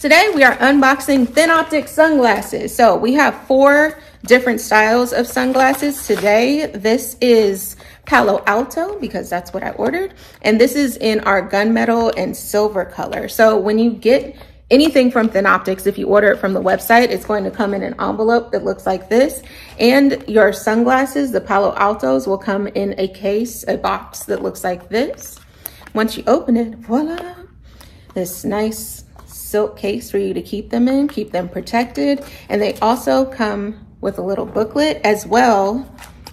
Today we are unboxing ThinOptics sunglasses. So we have 4 different styles of sunglasses today. This is Palo Alto because that's what I ordered. And this is in our gunmetal and silver color. So when you get anything from ThinOptics, if you order it from the website, it's going to come in an envelope that looks like this. And your sunglasses, the Palo Altos, will come in a case, a box that looks like this. Once you open it, voila, this nice silk case for you to keep them in, keep them protected. And they also come with a little booklet as well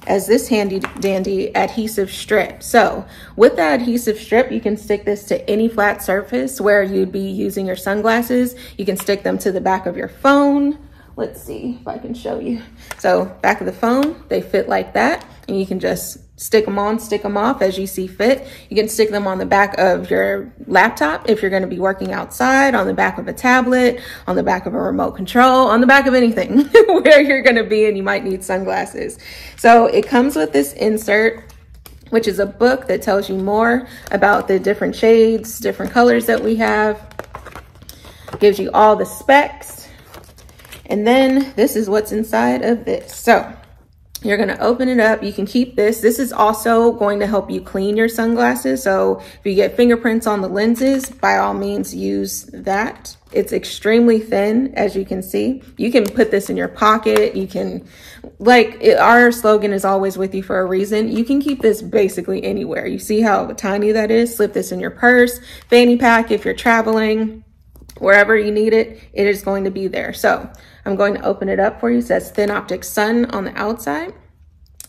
as this handy dandy adhesive strip. So with the adhesive strip, you can stick this to any flat surface where you'd be using your sunglasses. You can stick them to the back of your phone. Let's see if I can show you. So back of the phone, they fit like that. And you can just stick them on, stick them off as you see fit. You can stick them on the back of your laptop if you're going to be working outside, on the back of a tablet, on the back of a remote control, on the back of anything where you're going to be and you might need sunglasses. So it comes with this insert, which is a book that tells you more about the different shades, different colors that we have. Gives you all the specs. And then this is what's inside of this. So you're going to open it up. You can keep this. This is also going to help you clean your sunglasses. So if you get fingerprints on the lenses, by all means use that. It's extremely thin, as you can see. You can put this in your pocket. You can, our slogan is always with you for a reason. You can keep this basically anywhere. You see how tiny that is? Slip this in your purse, fanny pack if you're traveling. Wherever you need it, it is going to be there. So I'm going to open it up for you. It says ThinOptics Sun on the outside.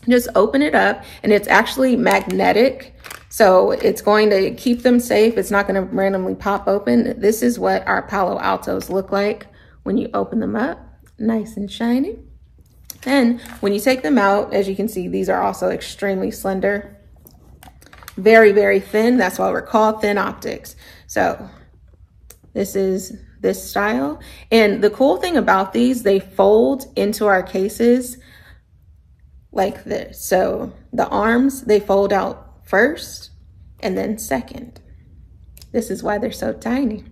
Just open it up, and it's actually magnetic. So it's going to keep them safe. It's not going to randomly pop open. This is what our Palo Altos look like when you open them up. Nice and shiny. And when you take them out, as you can see, these are also extremely slender. Very, very thin. That's why we're called ThinOptics. So this is this style. And the cool thing about these, they fold into our cases like this. So the arms, they fold out first and then second. This is why they're so tiny.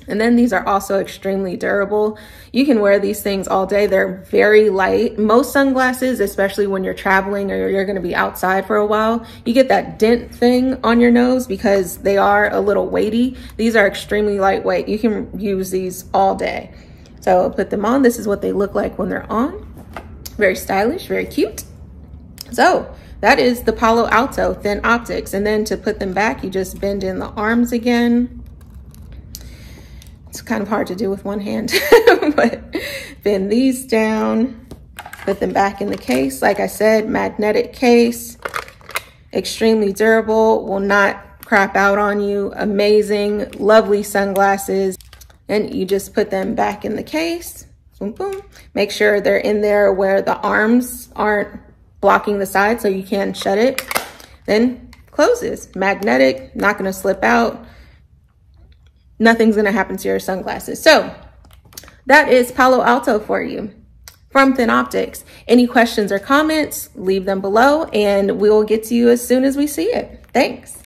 And then these are also extremely durable. You can wear these things all day. They're very light. Most sunglasses, especially when you're traveling or you're going to be outside for a while, you get that dent thing on your nose because they are a little weighty. These are extremely lightweight. You can use these all day. So I'll put them on. This is what they look like when they're on. Very stylish, very cute. So that is the Palo Alto ThinOptics. And then to put them back, you just bend in the arms again. It's kind of hard to do with one hand, but bend these down, put them back in the case. Like I said, magnetic case, extremely durable, will not crap out on you. Amazing, lovely sunglasses. And you just put them back in the case, boom, boom. Make sure they're in there where the arms aren't blocking the side so you can shut it. Then closes, magnetic, not gonna slip out. Nothing's gonna happen to your sunglasses. So that is Palo Alto for you from ThinOptics. Any questions or comments, leave them below and we will get to you as soon as we see it. Thanks.